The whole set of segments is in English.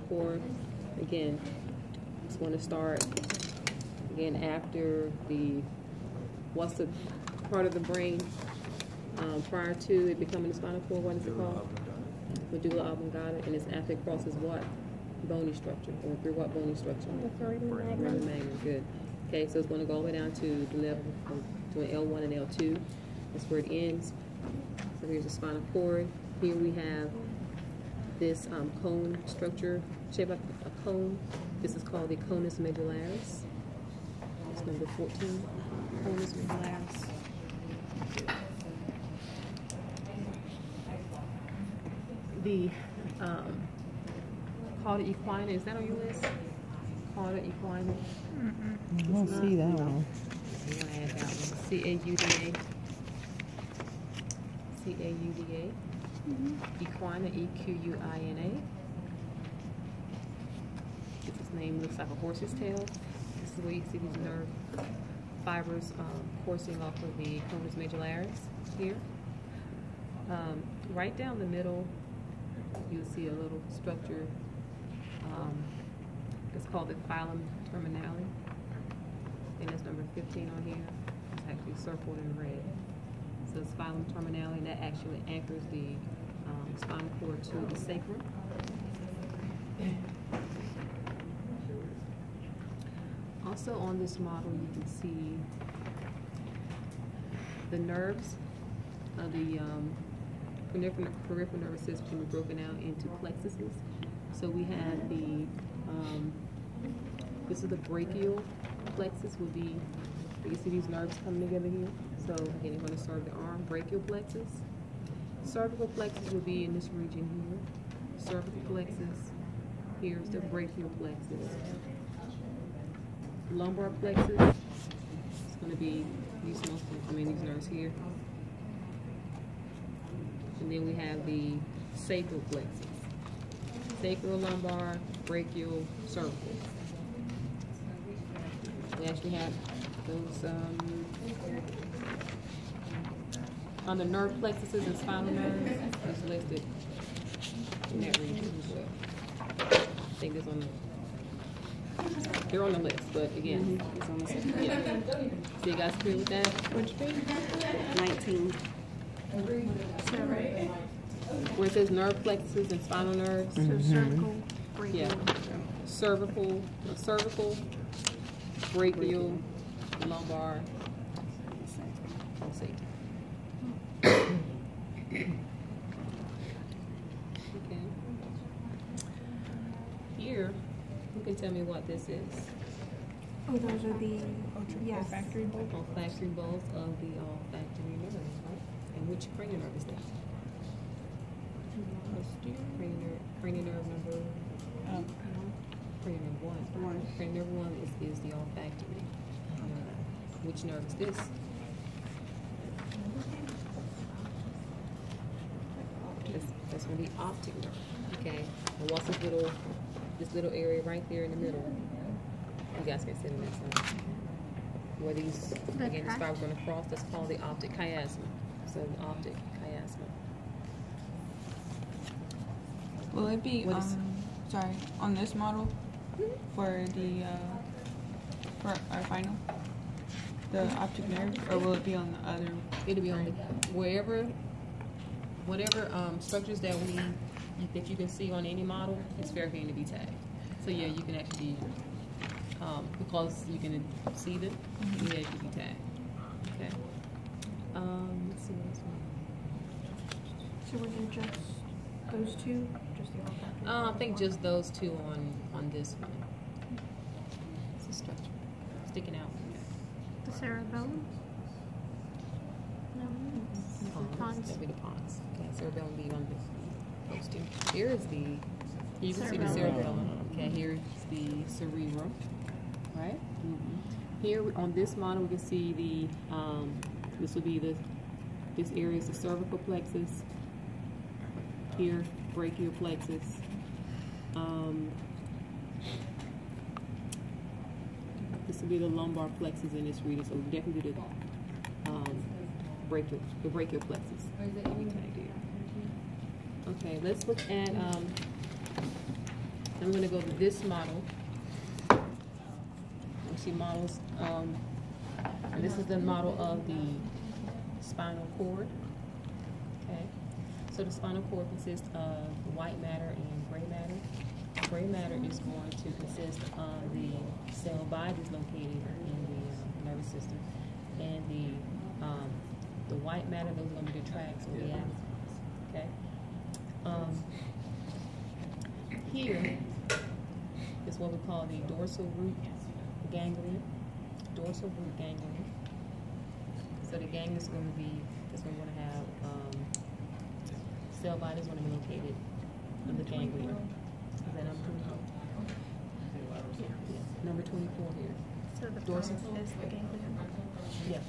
cord. Again, just want to start again after what's the part of the brain prior to it becoming the spinal cord? What is it called? Medulla oblongata, and it's after it crosses what bony structure, or through what bony structure? The foramen Magnum. Good. Okay, so it's going to go all the way down to the level to an L1 and L2. That's where it ends. So here's the spinal cord. Here we have this cone structure shaped like a cone. This is called the conus medullaris. That's number 14. Conus medullaris. The cauda equina, is that on your list? Cauda equina? I don't see that one. I'm going to add that one. C-A-U-D-A. C-A-U-D-A. Equina, E-Q-U-I-N-A. Its name looks like a horse's tail. This is where you see these nerve fibers coursing off of the conus medullaris here. Right down the middle, you'll see a little structure. It's called the phylum terminale. And that's number 15 on here. It's actually circled in red. So it's phylum terminale, and that actually anchors the spinal cord to the sacrum. Also on this model, you can see the nerves of the peripheral nervous system can be broken out into plexuses. So we have the, this is the brachial plexus, would be, you see these nerves coming together here. So again, you're going to serve the arm, brachial plexus. Cervical plexus would be in this region here. Cervical plexus, here's the brachial plexus. Lumbar plexus, it's going to be these nerves here. And then we have the sacral plexus. Sacral, lumbar, brachial, cervical. We actually have those on the nerve plexuses and spinal nerves is listed in that region as well. I think it's on they're on the list, but again, it's on the list. Yeah. So you guys clear with that? Which page? 19. Where it says nerve plexuses and spinal nerves. So cervical, brachial. Yeah. Cervical, brachial, lumbar, and sacral. Okay. Here, you can tell me what this is. Oh, those are the Olfactory bulbs of the olfactory nerve, right? And which cranial nerve is that? Cranial nerve number cranial nerve one. Cranial nerve one is the olfactory. Which nerve is this? That's going to be optic nerve. Okay. And what's this little area right there in the middle? You guys can see it on that side. Where these, again, this fiber going to cross, that's called the optic chiasma. So the optic chiasma. Will it be, sorry, on this model for the, for our final, the optic nerve, or will it be on the other? It'll be on the, whatever structures that you can see on any model, it's fair game to be tagged. So yeah, you can actually, because you can see them, yeah, it can be tagged. Okay. Let's see what's one. So we're going to just those two? Just the olfactory? I think just those two on this one. It's a structure sticking out. The cerebellum? No. The pons. That'd be the pons. Okay, cerebellum be on those two. Here is the, you can see the cerebellum. Okay, here's the cerebrum, right? Here on this model, we can see the, this will be this area is the cervical plexus. Here, brachial plexus. This will be the lumbar plexus in this region, so definitely the brachial plexus. Okay, let's look at I'm going to go to this model. You see models. And this is the model of the spinal cord. Okay. So the spinal cord consists of white matter and gray matter. Gray matter is going to consist of the cell bodies located in the nervous system, and the white matter, those are going to be the tracts or the axons. Okay. Here is what we call the dorsal root ganglion. Dorsal root ganglion. So the ganglion is going to be, we're going to have cell bodies going to be located in the ganglion. Is that number 24? Yeah. Number 24 here. So the dorsal is the ganglion. Yeah.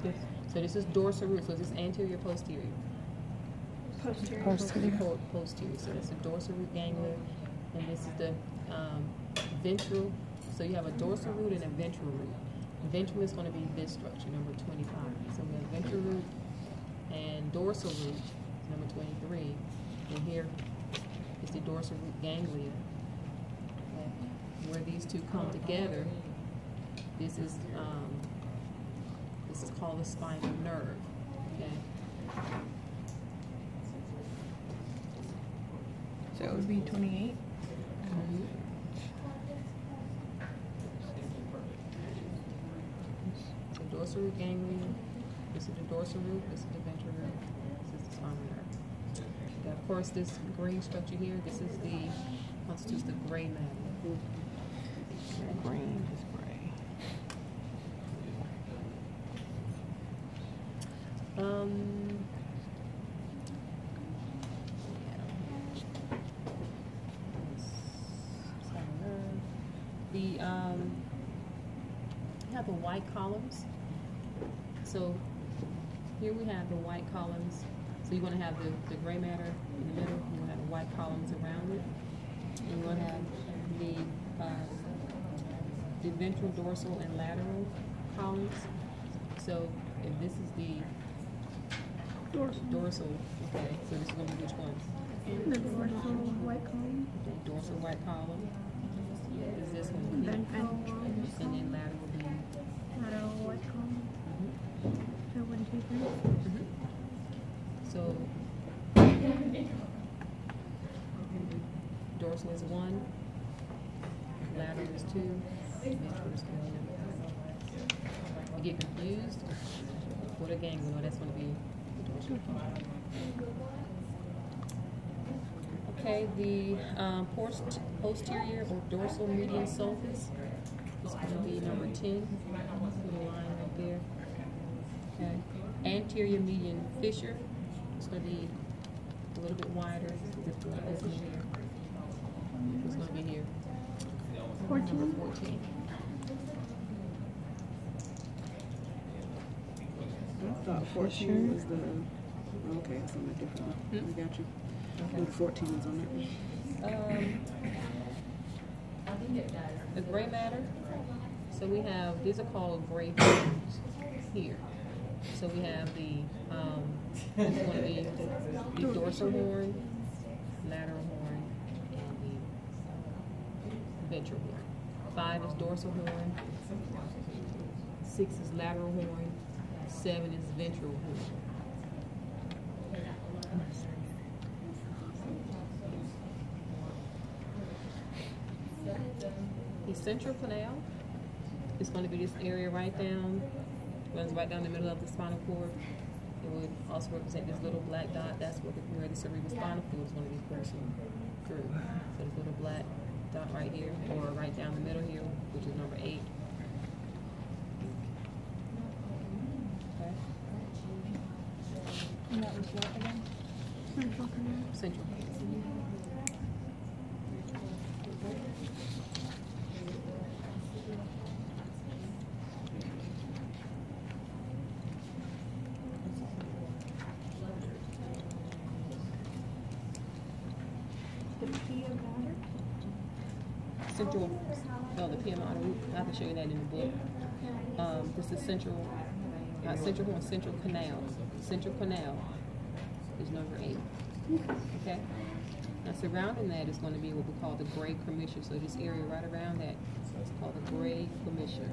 Yes. So this is dorsal root. So this is anterior, posterior. Posterior. Posterior. So that's the dorsal root ganglion, and this is the ventral. So you have a dorsal root and a ventral root. Ventral is going to be this structure, number 25. So we have ventral root and dorsal root, number 23. And here is the dorsal root ganglia. Okay. Where these two come together, this is called the spinal nerve. Okay. So it would be 28. The dorsal root ganglion. This is the dorsal root. This is the ventral root. This is the spinal nerve. Okay, of course, this green structure here. This is the constitutes the gray matter. Okay. Green is gray. We have the white columns. So here we have the white columns. So you're going to have the gray matter in the middle. You're going to have the white columns around it. And you're going to have the ventral, dorsal, and lateral columns. So if this is the dorsal, okay, so this is going to be which ones? The dorsal white column. The dorsal white column. Is this one here? And then lateral will be lateral white column. So 1, 2, 3. So dorsal is 1, lateral is 2, ventral is 3. You get confused? What a ganglion? No, that's going to be the dorsal. Okay, the posterior or dorsal median sulcus is going to be number 10. Put a line right there. Okay. Anterior median fissure is going to be a little bit wider. This one open here. It's going to be here. 14. Number 14. I thought 14 was the. Okay, that's on a different one. I got you. Okay. Number 14 is on that one. The gray matter. So we have, these are called gray horns here. So we have the, this is going to be the dorsal horn, lateral horn, and the ventral horn. 5 is dorsal horn, 6 is lateral horn, 7 is ventral horn. The central canal is going to be this area right down, runs right down the middle of the spinal cord. It would also represent this little black dot. That's where the cerebral spinal fluid is going to be coursing through. So this little black dot right here, or right down the middle here, which is number 8. Okay. And that was what again? Central canal. Central. The pia mater. Central, no, the pia mater. I have to show you that in the book. This is central, not central horn, central canal. Central canal is number 8. Okay. Now surrounding that is going to be what we call the gray commissure. So this area right around that is called the gray commissure.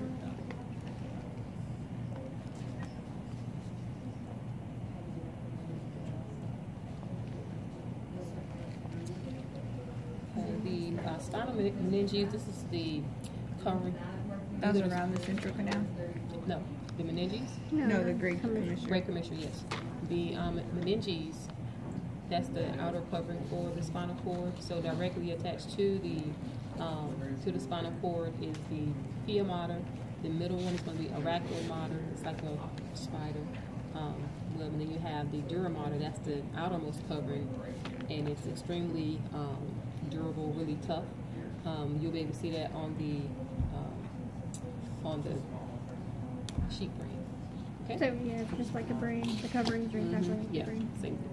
The spinal meninges, this is the covering. That's around the central canal. No, the meninges? No, the great commissure. Great commissure, yes. The meninges, that's the outer covering for the spinal cord. So directly attached to the spinal cord is the pia mater. The middle one is going to be arachnoid mater. It's like a spider web. And then you have the dura mater. That's the outermost covering, and it's extremely durable, really tough. You'll be able to see that on the sheep brain. Okay. So yeah, it's just like a brain. The coverings are exactly like Yeah, the brain. same thing.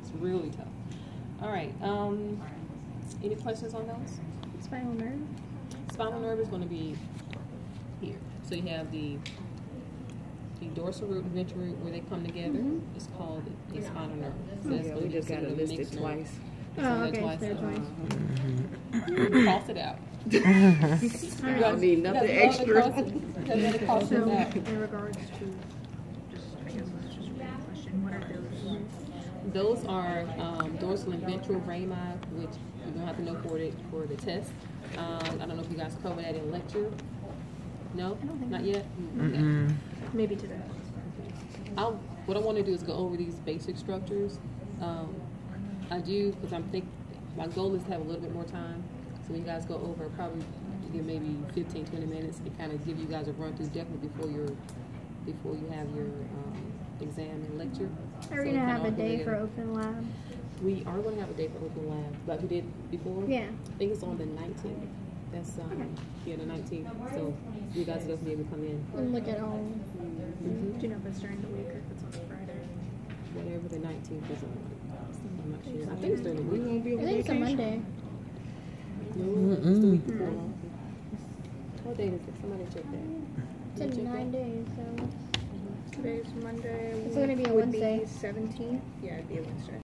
It's really tough. All right. Any questions on those? Spinal nerve. Spinal nerve is going to be here. So you have the dorsal root and ventral root where they come together. It's called a spinal nerve. So that's Yeah, going we to just got it listed twice. Oh, okay, so there's twice. Toss it out. You don't need nothing extra. So, in regards to, just I guess let's just read the question. What are those? Those are dorsal and ventral rami, which you don't have to know for the test. I don't know if you guys covered that in lecture. No, I don't think not so. yet. Okay. Maybe today. What I want to do is go over these basic structures. I do because my goal is to have a little bit more time. So when you guys go over, probably give maybe 15-20 minutes to kind of give you guys a run through, definitely before you have your exam and lecture. Are we gonna have a day for open lab? We are going to have a day for open lab, like we did before. Yeah. I think it's on the 19th. That's the 19th. So you guys will definitely be able to come in. And look at all. Do you know if it's during the week or if it's on a Friday? Whatever the 19th is on. I'm not sure. I think it's during the week. We won't be on I think it's a vacation. Monday. No, it's the week before. What date is it? Somebody check that. It's in 9 days, so Today's Monday. it's gonna be a would Wednesday. 17th. Yeah, it'd be a Wednesday.